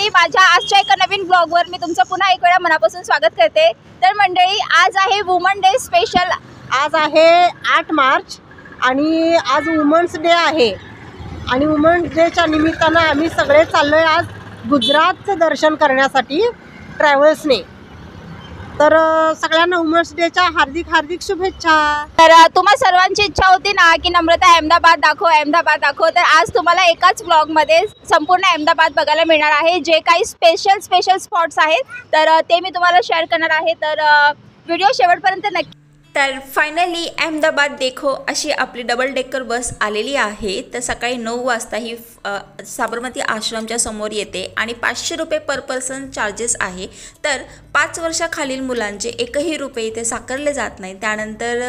मंडळी, माझ्या आजच्या एका नवीन ब्लॉगवर मी तुमचं पुन्हा एक वेळा मनापासून स्वागत करते। तर मंडळी, आज आहे वुमन डे स्पेशल। आज आहे 8 मार्च आणि आज वुमन्स डे आहे आणि वुमन्स डेच्या निमित्तानं आम्ही सगळे चाललोय आज गुजरातचं दर्शन करण्यासाठी ट्रॅव्हल्सने। तर सगळ्यांना वुमन्स डेच्या हार्दिक शुभेच्छा। तर तुम्हा सर्वांची इच्छा होती ना की नम्रता अहमदाबाद दाखव, तर आज तुम्हाला एकाच ब्लॉगमध्ये संपूर्ण अहमदाबाद बघायला मिळणार आहे। जे काही स्पेशल स्पॉट्स आहेत तर ते मी तुम्हाला शेअर करणार आहे, तर व्हिडिओ शेवटपर्यंत नक्की। तर फायनली अहमदाबाद देखो अशी आपली डबल डेकर बस आलेली आहे। तर सकाळी 9 वाजता ही साबरमती आश्रमच्या समोर येते आणि 500 रुपये पर पर्सन चार्जेस आहे। तर 5 वर्षाखालील मुलांचे एकही रुपये इथे साकारले जात नाही। त्यानंतर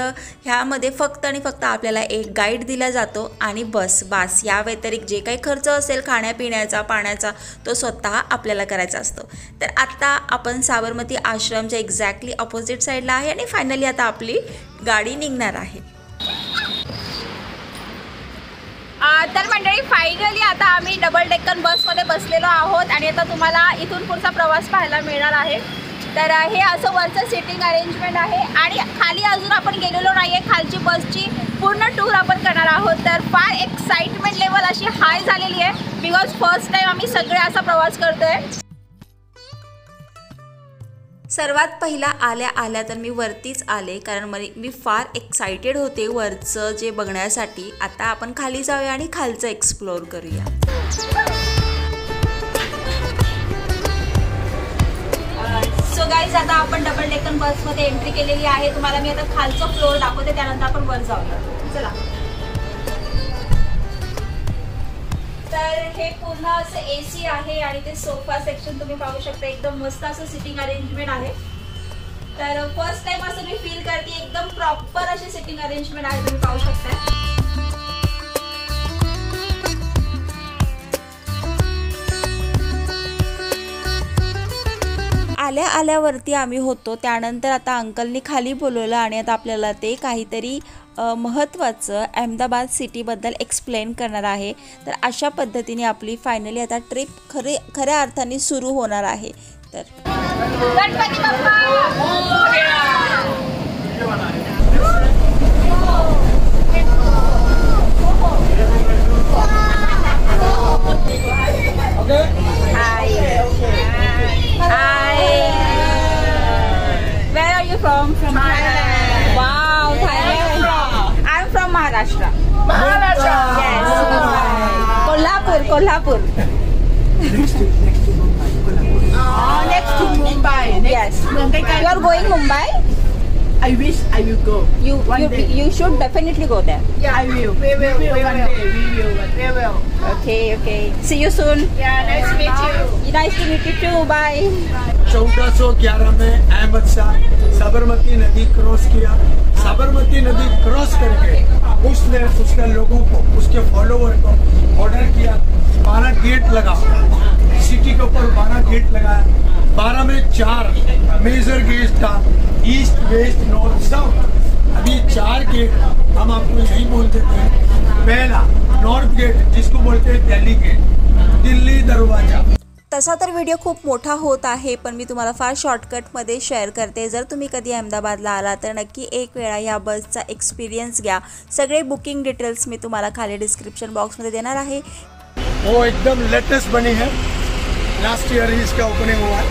ह्यामध्ये फक्त आणि फक्त आपल्याला एक गाईड दिला जातो आणि बस या व्यतिरिक्त जे काही खर्च असेल खाण्यापिण्याचा पाण्याचा तो स्वतः आपल्याला करायचा असतो। तर आता आपण साबरमती आश्रमच्या एक्झॅक्टली ऑपोजिट साईडला आहे आणि फायनली आता आपली गाडी निघणार आहे। तर मंडळी, फायनली आता आम्ही डबल डेक्कन बसमध्ये बसलेलो आहोत आणि आता तुम्हाला इथून पुढचा प्रवास पाहायला मिळणार आहे। तर हे असं वरचं सिटिंग अरेंजमेंट आहे आणि खाली अजून आपण गेलेलो नाही आहे। खालची बसची पूर्ण टूर आपण करणार आहोत। तर फार एक्साइटमेंट लेवल अशी हाय झालेली आहे, बिकॉज फर्स्ट टाइम आम्ही सगळे असा प्रवास करतोय। सर्वात पहिला आल्या तर मी वरतीच आले, कारण मी फार एक्साइटेड होते वरचं जे बघण्यासाठी। आता आपण खाली जाऊया आणि खालचं एक्सप्लोर करूया। सो गाईज, आता आपण डबल डेक्कन बसमध्ये एंट्री केलेली आहे। तुम्हाला मी आता खालचं फ्लोअर दाखवते, त्यानंतर आपण वर जाऊया। चला। तर हे पूर्ण असं AC आहे आणि ते सोफा सेक्शन तुम्ही पाहू शकता। एकदम मस्त असं सिटिंग अरेंजमेंट आहे। तर फर्स्ट टाइम असं मी फील करते, एकदम प्रॉपर अशी सिटिंग अरेंजमेंट आहे, तुम्ही पाहू शकता। आल्यावरती आम्ही होतो, त्यानंतर आता अंकलनी खाली बोलवलं आणि आता आपल्याला ते काहीतरी महत्त्वाचं अहमदाबाद सिटीबद्दल एक्सप्लेन करणार आहे। तर अशा पद्धतीने आपली फायनली आता ट्रिप खऱ्या अर्थाने सुरू होणार आहे। तर Ganpati Bappa from Thailand. Wow, Thailand. I'm from Maharashtra. Maharashtra. Yes. Kolhapur. Next to Mumbai. Yes. You are going Mumbai? I wish I will go. You should definitely go there. Yeah, I will. We will. Okay. See you soon. Yeah, nice to meet you. Nice to meet you too. Bye. 1411 में अहमद शाह साबरमती नदी cross KIA. Sabarmati नदी cross करके उसने उसके लोगों को, उसके follower को ऑर्डर किया। 12 गेट लगा, सिटी के ऊपर 12 गेट लगाया। 12 में 4 मेजर गेट था, ईस्ट वेस्ट नॉर्थ साउथ। अभी 4 गेट हम आपको यही बोल देते हैं। पहला नॉर्थ गेट, जिसको बोलते हैं दिल्ली गेट, दिल्ली दरवाजा। तसा तर व्हिडिओ खूप मोठा होत आहे, पण मी तुम्हाला फार शॉर्टकटमध्ये शेअर करते। जर तुम्ही कधी अहमदाबादला आला तर नक्की एक वेळा ह्या बसचा एक्सपिरियन्स घ्या। सगळे बुकिंग डिटेल्स मी तुम्हाला खाली डिस्क्रिप्शन बॉक्समध्ये देणार आहे। वो एकदम लेटेस्ट बनी है, लास्ट ईयर ही इसका ओपनिंग हुआ है।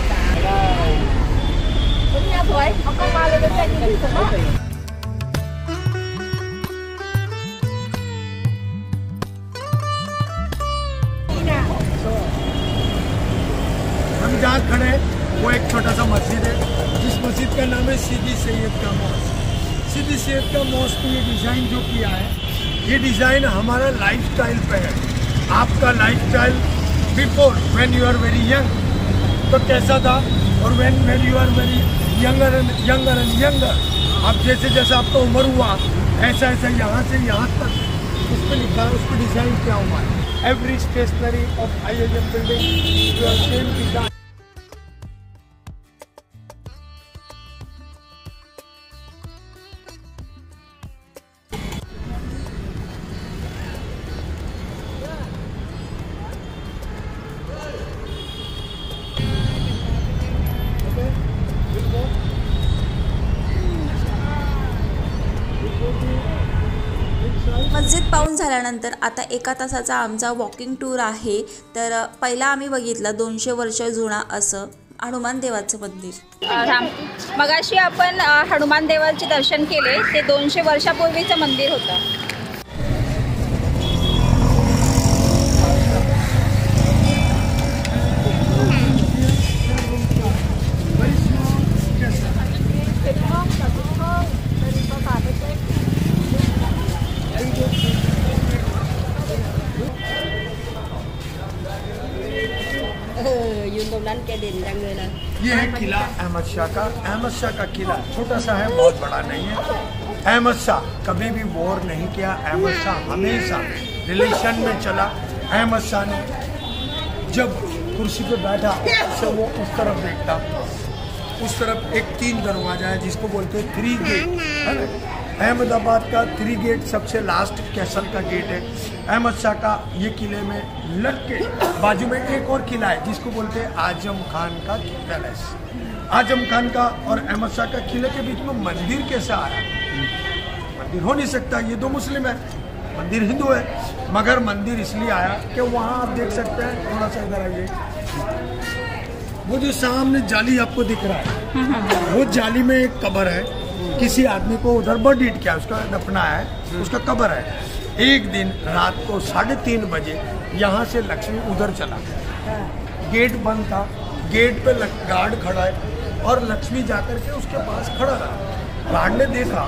हम जहाँ खड़े हैं वो एक छोटा सा मस्जिद है, जिस मस्जिद का नाम है सीदी सैयद का मॉस्क। सीदी सैयद का मॉस्क ये डिज़ाइन जो किया है, ये डिज़ाइन हमारा लाइफस्टाइल पे है। आपका lifestyle before when you are very young तो कैसा था, और when you are very younger and अब जैसे आपका उम्र हुआ ऐसा यहाँ से यहाँ तक उस पर लिखा है, उस पर डिज़ाइन क्या हुआ है। Every stationery of IIM building you are same design. झाल्यानंतर आता 1 तासाचा आमचा वॉकिंग टूर आहे. तर पहिला आम्ही बघितलं 200 वर्ष जुना असं हनुमान देवाचं मंदिर. मगाशी आपण हनुमान देवाचे दर्शन केले. ते 200 वर्षापूर्वीचं मंदिर होतं. ये है किला अहमद शाह का. अहमद शाह का किला छोटा सा है, बहुत बड़ा नहीं है. अहमद शाह कभी भी वॉर नहीं किया. अहमद शाह हमेशा रिलेशन में चला. अहमद शाह ने जब कुर्सी पे बैठा तो वो उस तरफ देखता. उस तरफ एक 3 दरवाजा है जिसको बोलते हैं 3 गेट, है ना. अहमदाबाद का 3 गेट सबसे लास्ट कैसल का गेट है. अहमद शाह का ये किले में लग के बाजू में एक और किला है जिसको बोलते हैं आजम खान का पैलेस. आजम खान का और अहमद शाह का किले के बीच में मंदिर कैसे आया? मंदिर हो नहीं सकता, ये 2 मुस्लिम है, मंदिर हिंदू है. मगर मंदिर इसलिए आया कि वहाँ आप देख सकते हैं, थोड़ा सा इधर आइए, वो जो सामने जाली आपको दिख रहा है, वो जाली में एक कब्र है. किसी आदमी को उधर बर्थ हिट किया, उसका दफना है, उसका कब्र है. एक दिन रात को 3:30 बजे यहाँ से लक्ष्मी उधर चला. गेट बंद था, गेट पे गार्ड खड़ा है और लक्ष्मी जाकर के उसके पास खड़ा रहा. गार्ड ने देखा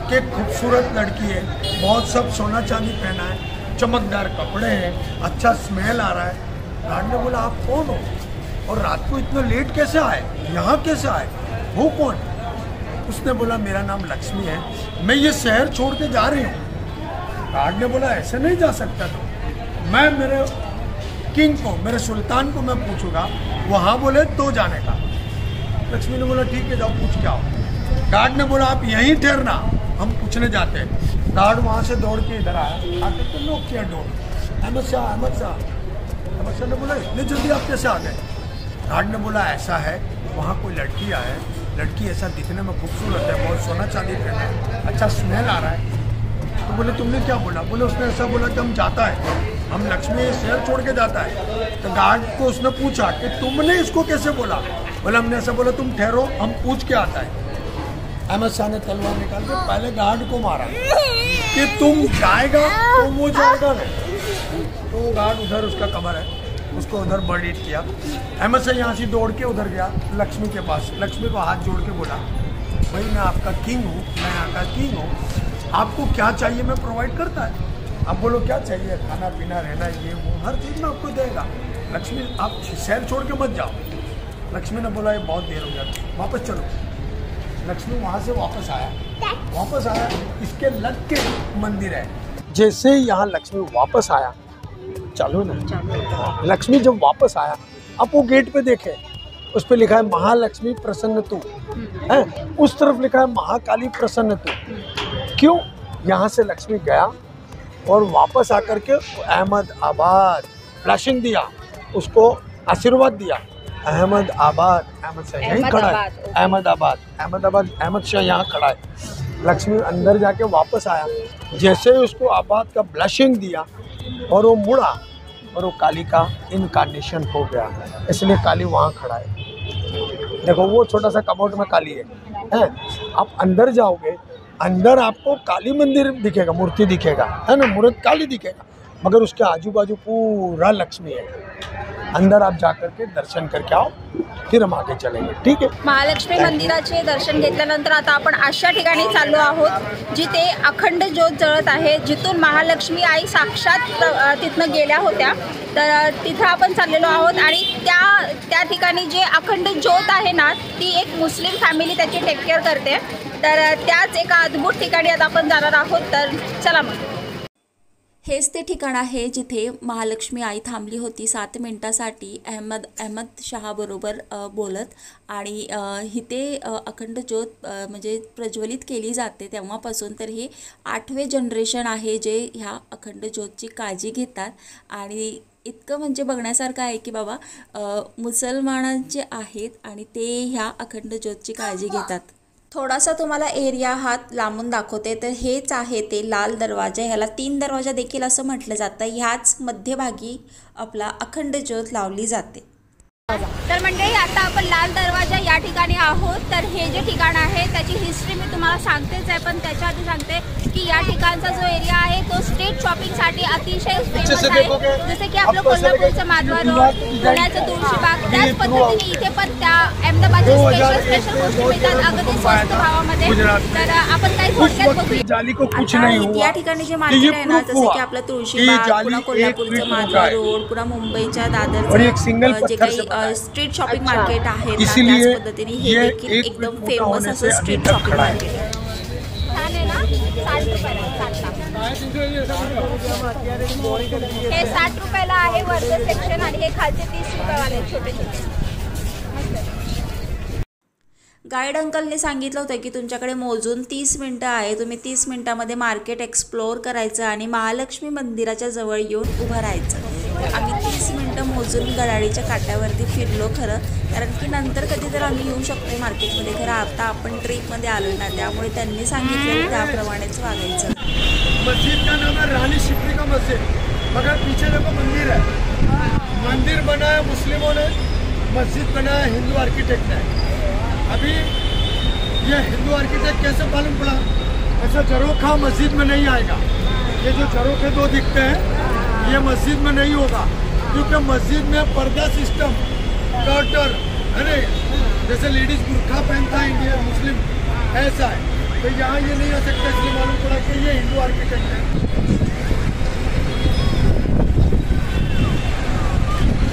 कि खूबसूरत लड़की है, बहुत सब सोना चांदी पहना है, चमकदार कपड़े हैं, अच्छा स्मेल आ रहा है. गार्ड ने बोला आप कौन हो और रात को इतना लेट कैसे आए, यहाँ कैसे आए, हो कौन? उसने बोला मेरा नाम लक्ष्मी है, मैं ये शहर छोड़ के जा रही हूँ. गार्ड ने बोला ऐसे नहीं जा सकता तो, मैं मेरे किंग को, मेरे सुल्तान को मैं पूछूंगा, वहाँ बोले तो जाने का. लक्ष्मी ने बोला ठीक है जाओ पूछ के आओ. गार्ड ने बोला आप यहीं ठहरना, हम पूछने जाते हैं. गार्ड वहाँ से दौड़ के इधर आया, आकर के लोग किया डोर, अहमद शाह अहमद शाह. अहमद शाह ने बोला इतनी जल्दी आप कैसे आ गए? गार्ड ने बोला ऐसा है, वहाँ कोई लड़की आए, लड़की ऐसा दिखने में खूबसूरत है, बहुत सोना चांदी पहना है, अच्छा स्मेल आ रहा है. तो बोले तुमने क्या बोला? बोले उसने ऐसा बोला कि हम जाता है, हम लक्ष्मी शहर छोड़ के जाता है. तो गार्ड को उसने पूछा कि तुमने इसको कैसे बोला? बोले हमने ऐसा बोला, तुम ठहरो हम पूछ के आता है. अहमद शाह ने तलवार निकाल के पहले गार्ड को मारा कि तुम जाएगा तो वो जाएगा नहीं. तो वो गार्ड उधर उसका कब्र है, उसको उधर बर्ड हिट किया. अहमद शाह यहाँ से दौड़ के उधर गया लक्ष्मी के पास. लक्ष्मी को हाथ जोड़ के बोला भाई मैं आपका किंग हूँ, मैं यहाँ का किंग हूँ, आपको क्या चाहिए मैं प्रोवाइड करता है. आप बोलो क्या चाहिए, खाना पीना रहना ये वो हर चीज़ में आपको देगा. लक्ष्मी आप शहर छोड़ के मत जाओ. लक्ष्मी ने बोला ये बहुत देर हो गया, वापस चलो. लक्ष्मी वहाँ से वापस आया, इसके लग के मंदिर है. जैसे यहाँ लक्ष्मी वापस आया, चलो ना, लक्ष्मी जब वापस आया अब वो गेट पे देखे, उस पर लिखा है महालक्ष्मी प्रसन्न तू है, उस तरफ लिखा है महाकाली प्रसन्न तू. क्यों? यहाँ से लक्ष्मी गया और वापस आकर के अहमदाबाद ब्लशिंग दिया, उसको आशीर्वाद दिया. अहमदाबाद, अहमद शाह यहीं खड़ा है, अहमदाबाद अहमद शाह यहाँ खड़ा है. लक्ष्मी अंदर जाके वापस आया, जैसे उसको आबाद का ब्लशिंग दिया और वो मुड़ा और वो काली का इनकार्नेशन हो गया, इसलिए काली वहाँ खड़ा है. देखो वो छोटा सा कबोर्ड में काली है. आप अंदर जाओगे, अंदर आपको काली मंदिर दिखेगा, मूर्ति दिखेगा, है ना, मूर्ति काली दिखेगा, मगर उसके आजू बाजू पूरा लक्ष्मी है. अंदर आप जाकर के दर्शन करके आओ, फिर हम आगे चलेंगे, ठीक आहे. महालक्ष्मी मंदिराचे दर्शन घेतल्यानंतर आता आपण अशा ठिकाणी चाललो आहोत जिथे अखंड ज्योत जळत आहे, जिथून महालक्ष्मी आई साक्षात तिथनं गेल्या होत्या. तर तिथं आपण चाललेलो आहोत आणि त्या ठिकाणी जे अखंड ज्योत आहे ना, ती एक मुस्लिम फॅमिली त्याची टेक केअर करते. तर त्याच एका अद्भुत ठिकाणी आता आपण जाणार आहोत. तर चला मग. हेच ते ठिकाण आहे जिथे महालक्ष्मी आई थांबली होती 7 मिनिटासाठी अहमद शहाबरोबर बोलत. आणि इथे अखंड ज्योत म्हणजे प्रज्वलित केली जाते तेव्हापासून. तर हे 8वे जनरेशन आहे जे ह्या अखंड ज्योतची काळजी घेतात. आणि इतकं म्हणजे बघण्यासारखं आहे की बाबा मुसलमानांचे आहेत आणि ते ह्या अखंड ज्योतची काळजी घेतात. थोडासा तुम्हाला एरिया हात लांबून दाखवते, तर हेच आहे ते लाल दरवाजा. ह्याला 3 दरवाजा देखील असं म्हटलं जातं. ह्याच मध्यभागी आपला अखंड ज्योत लावली जाते. तर मंडळी आता आपण लाल दरवाजा या ठिकाणी आहोत. तर हे जे ठिकाण आहे त्याची हिस्ट्री मी तुम्हाला सांगतेच आहे, पण त्याच्या आधी सांगते की या ठिकाणचा जो एरिया आहे तो स्ट्रीट शॉपिंगसाठी अतिशय फेमस आहे. जसं की आपलं कोल्हापूरचं माधवा रोड, पुण्याचं तुळशीबाग, त्याच पद्धतीने इथे पण त्या अहमदाबादच्या स्पेशल गोष्टी मिळतात अगदी स्वस्त भावामध्ये. तर आपण काही थोडक्यात बघूया. या ठिकाणी जे मार्केट आहे ना, जसं की आपलं तुळशीबाग, पुन्हा कोल्हापूरचं माधवा रोड, पुन्हा मुंबईच्या दादरचं जे काही स्ट्रीट शॉपिंग मार्केट आहे, त्याच पद्धतीने हे देखील एकदम फेमस असं स्ट्रीट शॉपिंग मार्केट आहे. हे 60 रुपयाला आहे वरचं सेक्शन आणि हे खालचे 30 रुपयावाले छोटे छोटे. गाईड अंकलने सांगितलं होतं की तुमच्याकडे मोजून 30 मिनटं आहे. तुम्ही 30 मिनटामध्ये मार्केट एक्सप्लोअर करायचं आणि महालक्ष्मी मंदिराच्या जवळ येऊन उभं राहायचं. तर आम्ही 30 मिनटं मोजून गडाळीच्या काट्यावरती फिरलो खरं, कारण की नंतर कधी तर आम्ही येऊ शकतो मार्केटमध्ये. खरं आता आपण ट्रिपमध्ये आलो ना, त्यामुळे त्यांनी सांगितलं त्याप्रमाणेच वागायचं. मस्जिद का नाम है रानी शिप्री का मस्जिद, मगर पीछे देखो मंदिर है. मंदिर बनाया मुस्लिमों ने, मस्जिद बनाया हिंदू आर्किटेक्ट ने. अभी ये हिंदू आर्किटेक्ट कैसे मालूम पड़ा? ऐसा झरोखा मस्जिद में नहीं आएगा. ये जो झरोखे दो दिखते हैं ये मस्जिद में नहीं होगा, क्योंकि मस्जिद में पर्दा सिस्टम, कर्टन है ना, जैसे लेडीज बुर्खा पहनता है इंडियन मुस्लिम, ऐसा है. तो यहाँ ये नहीं आ सकता, इसलिए मालूम पड़ा कि ये हिंदू आर्किटेक्ट है.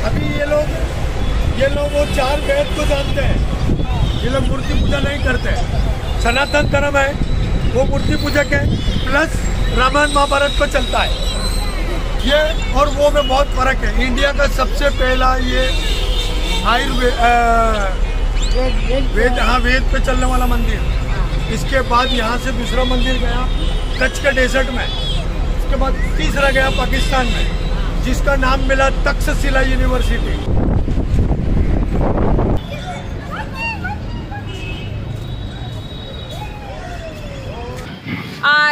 अभी ये लोग वो 4 वेद को जानते हैं. ये लोग मूर्ति पूजा नहीं करते. सनातन धर्म है वो मूर्ति पूजक है, प्लस रामायण महाभारत पर चलता है. ये और वो में बहुत फर्क है. इंडिया का सबसे पहला ये आयुर्वेद वेद पे चलने वाला मंदिर. इसके बाद यहाँ से दूसरा मंदिर गया कच्छ के डेजर्ट में. इसके बाद तीसरा गया पाकिस्तान में, जिसका नाम मिला तक्षशिला यूनिवर्सिटी.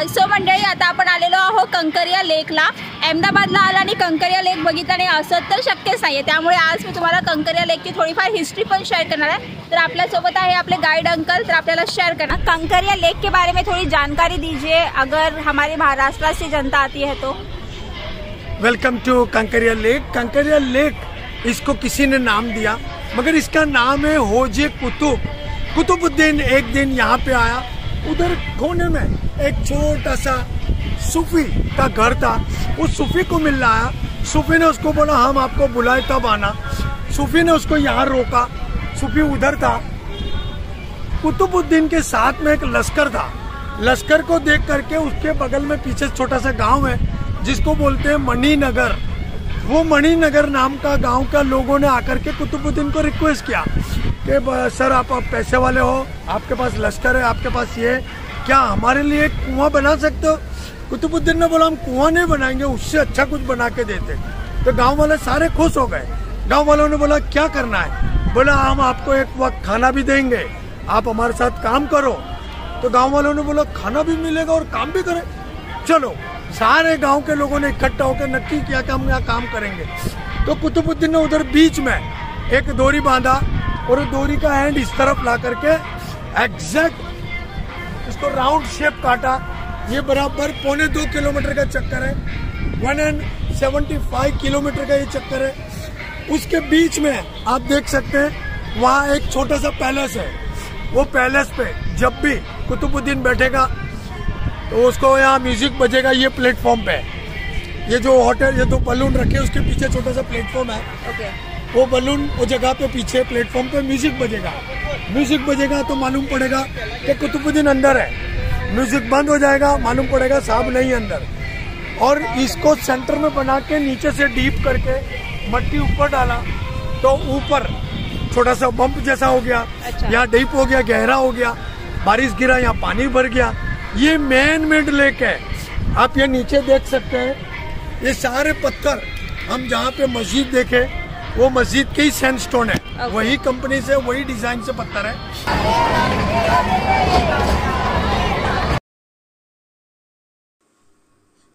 सो मंडळी आता आपण आलेलो आहोत कंकरिया लेकला. अहमदाबादला आला आणि कंकरिया लेक बघितला नाही असं तर शक्यच नाही आहे. त्यामुळे आज मी तुम्हाला कंकरिया लेकची थोडीफार हिस्ट्री पण शेअर करणार आहे. तर आपल्यासोबत आहे आपले गाइड अंकल, तर आपल्याला शेअर करना कंकरिया लेक के बारे में थोड़ी जानकारी दीजिए, अगर हमारे महाराष्ट्र से जनता आती है तो. वेलकम टू कंकरिया लेक. कंकरिया लेक इसको किसी ने नाम दिया, मगर इसका नाम है होजे कुतुबुद्दीन. एक दिन यहाँ पे आया, उधर कोने में एक छोटा सा सूफी का घर था. उस सूफी को मिलना आया. सूफी ने उसको बोला हम आपको बुलाए तब आना. सूफी ने उसको यहाँ रोका. सूफी उधर था. कुतुबुद्दीन के साथ में एक लश्कर था. लश्कर को देख करके उसके बगल में पीछे छोटा सा गांव है जिसको बोलते हैं मणिनगर. वो मणिनगर नाम का गांव का लोगों ने आकर के कुतुबुद्दीन को रिक्वेस्ट किया कि सर आप पैसे वाले हो, आपके पास लश्कर है, आपके पास ये, क्या हमारे लिए एक कुआं बना सकते हो? कुतुबुद्दीन ने बोला हम कुआं नहीं बनाएंगे, उससे अच्छा कुछ बना के देते. तो गांव वाले सारे खुश हो गए. गांव वालों ने बोला क्या करना है? बोला हम आपको एक वक्त खाना भी देंगे, आप हमारे साथ काम करो. तो गांव वालों ने बोला खाना भी मिलेगा और काम भी करें. चलो सारे गांव के लोगों ने इकट्ठा होकर नक्की किया कि हम यहाँ काम करेंगे. तो कुतुबुद्दीन ने उधर बीच में एक डोरी बांधा और डोरी का एंड इस तरफ ला करके एग्जैक्ट इसको राउंड शेप काटा. ये बराबर 1.25 किलोमीटर का चक्कर है. 175 किलोमीटर का ये चक्कर है. उसके बीच में आप देख सकते हैं वहाँ एक छोटा सा पैलेस है. वो पैलेस पे जब भी कुतुबुद्दीन बैठेगा तो उसको यहाँ म्यूजिक बजेगा. ये प्लेटफॉर्म पे ये जो होटल, ये 2 बलून रखे उसके पीछे छोटा सा प्लेटफॉर्म है. वो बलून वो जगह पे पीछे प्लेटफॉर्म पे म्यूजिक बजेगा. म्यूजिक बजेगा तो मालूम पड़ेगा कि कुतुबुद्दीन अंदर है. म्यूजिक बंद हो जाएगा, मालूम पड़ेगा साहब नहीं अंदर. और इसको सेंटर में बना के नीचे से डीप करके मट्टी ऊपर डाला तो ऊपर छोटा सा बम्प जैसा हो गया. यहाँ डीप हो गया, गहरा हो गया, बारिश गिरा, यहाँ पानी भर गया. ये मैन मेड लेक है. आप ये नीचे देख सकते हैं, ये सारे पत्थर हम जहाँ पे मस्जिद देखे वो मस्जिद के ही सैंडस्टोन है, वही कंपनी से वही डिजाइन से पत्थर है।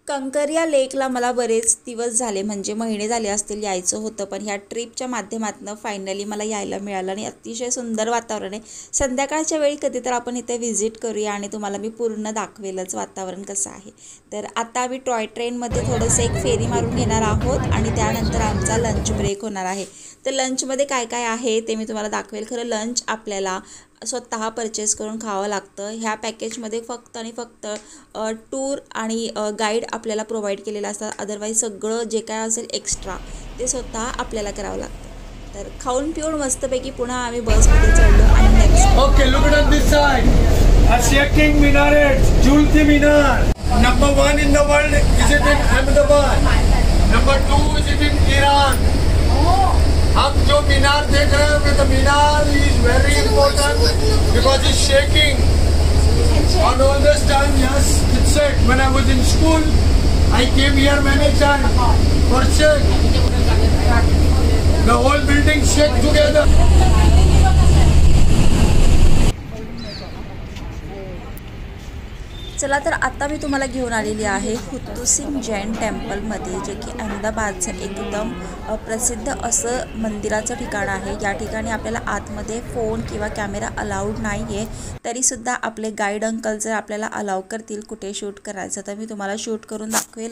कंकरिया लेकला मला बरेच दिवस झाले, म्हणजे महिने झाले असतील यायचं होतं, पण ह्या ट्रिपच्या माध्यमातून फायनली मला यायला मिळालं आणि अतिशय सुंदर वातावरण आहे। संध्याकाळच्या वेळी कधी तर आपण इथे व्हिजिट करूया आणि तुम्हाला मी पूर्ण दाखवेलच वातावरण कसं आहे। तर आता आम्ही टॉय ट्रेनमध्ये थोडंसं एक फेरी मारून घेणार आहोत आणि त्यानंतर आमचा लंच ब्रेक होणार आहे। तर लंचमध्ये काय काय आहे ते मी तुम्हाला दाखवेल। खरं लंच आपल्याला स्वतः परचेस करून खावं लागतं। ह्या पॅकेजमध्ये फक्त आणि फक्त टूर आणि गाईड आपल्याला प्रोव्हाइड केलेलं असतं, अदरवाईज सगळं जे काय असेल एक्स्ट्रा ते स्वतः आपल्याला करावं लागतं। तर खाऊन पिऊन मस्तपैकी पुन्हा आम्ही बसमध्ये चढलो आणि next okay, look at this side, Asia king minaret, झूलती मीनार। Number 1 in the world is it in Ahmedabad, number 2 is it in Iran. हम जो मीनार देख रहे हैं, the Minar is very important because it's shaking. And all this time, yes, it's said. When I was in school, I came here many times for shake. The whole building shake together. चला तर आता मी तुम्हाला घेऊन आलेली आहे हुत्तुसिंग जैन टेम्पलमध्ये, जे की अहमदाबादचं एकदम प्रसिद्ध असं मंदिराचं ठिकाण आहे। या ठिकाणी आपल्याला आतमध्ये फोन किंवा कॅमेरा अलाउड नाही आहे, तरीसुद्धा आपले गाईड अंकल जर आपल्याला अलाउ करतील कुठे शूट करायचं तर मी तुम्हाला शूट करून दाखवेल।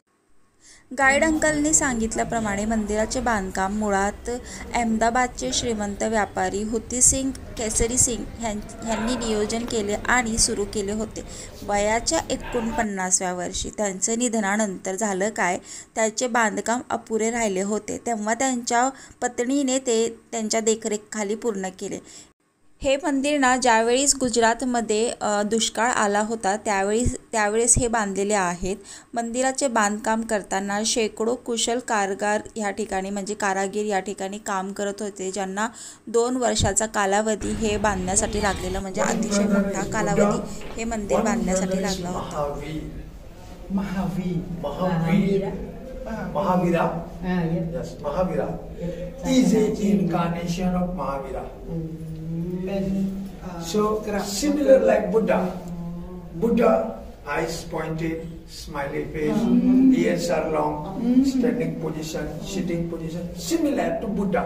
गाईड अंकलने सांगितल्याप्रमाणे मंदिराचे बांधकाम मुळात अहमदाबादचे श्रीमंत व्यापारी हुत्तुसिंग केसरी सिंग यांनी नियोजन केले आणि सुरू केले होते। वयाच्या 49व्या वर्षी त्यांचं निधनानंतर झालं काय, त्याचे बांधकाम अपुरे राहिले होते, तेव्हा त्यांच्या पत्नीने ते त्यांच्या देखरेखीखाली पूर्ण केले। हे मंदिर ना ज्यावेळेस गुजरातमध्ये दुष्काळ आला होता त्यावेळेस हे बांधलेले आहेत। मंदिराचे बांधकाम करताना शेकडो कुशल कारागीर या ठिकाणी म्हणजे कारागीर या ठिकाणी काम करत होते, ज्यांना 2 वर्षाचा कालावधी हे बांधण्यासाठी लागलेला, म्हणजे अतिशय मोठा कालावधी हे मंदिर बांधण्यासाठी लागला होता। Mahavira. Yes, Mahavira is an incarnation of Mahavira. So similar like Buddha. Buddha, eyes pointed, smiley face, ears are long, standing position, sitting position, similar to Buddha.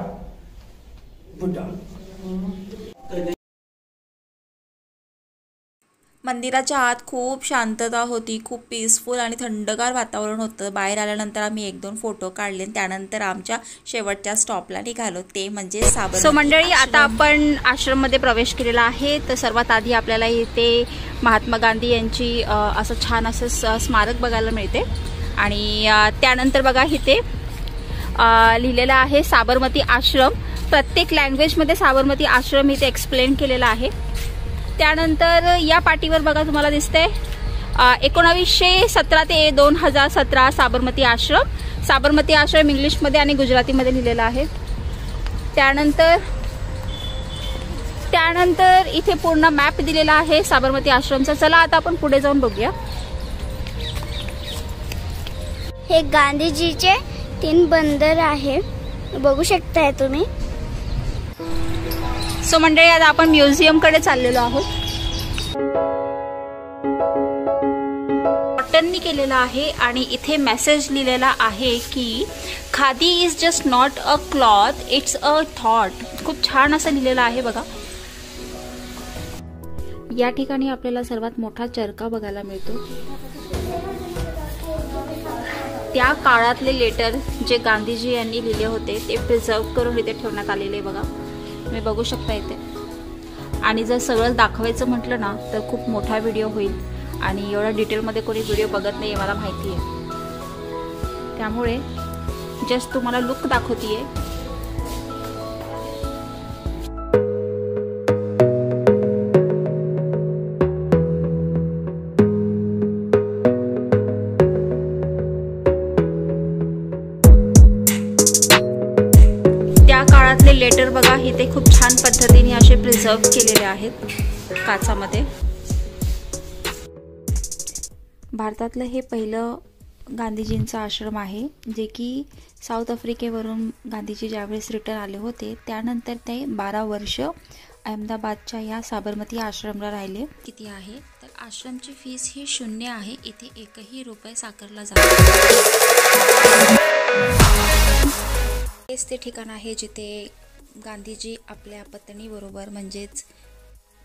मंदिराच्या आत खूप शांतता होती, खूप पीसफुल आणि थंडगार वातावरण होतं। बाहेर आल्यानंतर आम्ही 1-2 फोटो काढले, त्यानंतर आमच्या शेवटच्या स्टॉपला निघालो, ते म्हणजे साबरमती। सो मंडळी, आता आपण आश्रममध्ये प्रवेश केलेला आहे। तर सर्वात आधी आपल्याला इथे महात्मा गांधी यांची असं छान असं स्मारक बघायला मिळते आणि त्यानंतर बघा इथे लिहिलेलं आहे साबरमती आश्रम। प्रत्येक लँग्वेजमध्ये साबरमती आश्रम इथे एक्सप्लेन केलेला आहे। त्यानंतर या पाटीवर बघा तुम्हाला दिसते 1917 ते 2017 साबरमती आश्रम इंग्लिशमध्ये आणि गुजरातीमध्ये लिहिलेला आहे। त्यानंतर इथे पूर्ण मॅप दिलेला आहे साबरमती आश्रमचा। चला आता आपण पुढे जाऊन बघूया। हे गांधीजीचे 3 बंदर आहे, बघू शकताय तुम्ही। सो मंडळी, आता आपण म्युझियमकडे चाललेलो आहोत। कॉटननी केलेला आहे आणि इथे मेसेज लिहिलेला आहे की khadi is just not a cloth, it's a thought. खूप छान असं लिहिलेलं आहे बघा। या ठिकाणी आपल्याला सर्वात मोठा चरखा बघायला मिळतो। त्या काळातले लेटर जे गांधीजी यांनी लिहिले होते ते प्रिझर्व करून इथे ठेवण्यात आलेले बघा, तुम्ही बघू शकता इथे। आणि जर सगळं दाखवायचं म्हटलं ना तर खूप मोठा व्हिडिओ होईल आणि एवढा डिटेलमध्ये कोणी व्हिडिओ बघत नाही मला माहिती आहे, त्यामुळे जस्ट तुम्हाला लुक दाखवतीये। लेटर बघा, इथे खूप छान पद्धतीने असे प्रिझर्व केलेले आहेत काचामध्ये। भारतातलं हे पहिलं गांधीजींचा आश्रम आहे, जे की साऊथ आफ्रिकेवरून गांधीजी ज्यावेळेस रिटर्न आले होते त्यानंतर ते 12 वर्ष अहमदाबादच्या या साबरमती आश्रमला राहिले. किती आहे तर आश्रमची फीस ही 0 आहे. इथे 1ही रुपये साकारला जातो. हेच ते ठिकाण आहे जिथे गांधीजी आपल्या पत्नीबरोबर म्हणजेच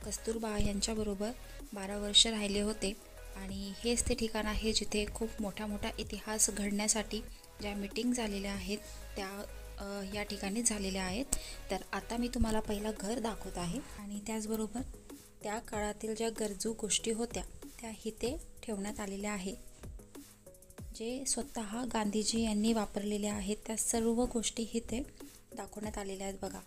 कस्तुरबा यांच्याबरोबर 12 वर्ष राहिले होते. आणि हेच ते ठिकाण आहे जिथे खूप मोठा इतिहास घडण्यासाठी ज्या मीटिंग झालेल्या आहेत त्या या ठिकाणी झालेल्या आहेत. तर आता मी तुम्हाला पहिला घर दाखवत आहे आणि त्याचबरोबर त्या काळातील ज्या गरजू गोष्टी होत्या त्या इथे ठेवण्यात आलेल्या आहे, जे स्वतः गांधीजी यांनी वापरलेल्या आहेत. त्या सर्व गोष्टी इथे दाखवण्यात आलेल्या आहेत बघा.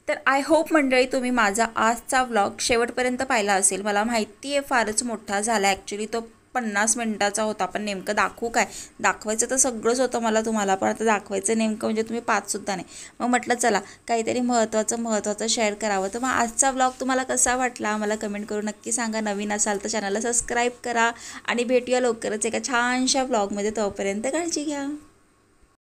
तर आय होप मंडळी तुम्ही माझा आजचा व्लॉग शेवटपर्यंत पाहिला असेल. मला माहिती आहे फारच मोठा झाला, ॲक्च्युली तो 50 मिनिटाचा होता. पण नेमकं दाखवू काय, दाखवायचं तर सगळंच होतं मला तुम्हाला, पण आता दाखवायचं नेमकं म्हणजे तुम्ही 5सुद्धा नाही. मग म्हटलं चला काहीतरी महत्त्वाचं शेअर करावं. तर मग आजचा व्लॉग तुम्हाला कसा वाटला मला कमेंट करून नक्की सांगा. नवीन असाल तर चॅनलला सबस्क्राईब करा आणि भेटूया लवकरच एका छानशा व्लॉगमध्ये. तोपर्यंत काळजी घ्या.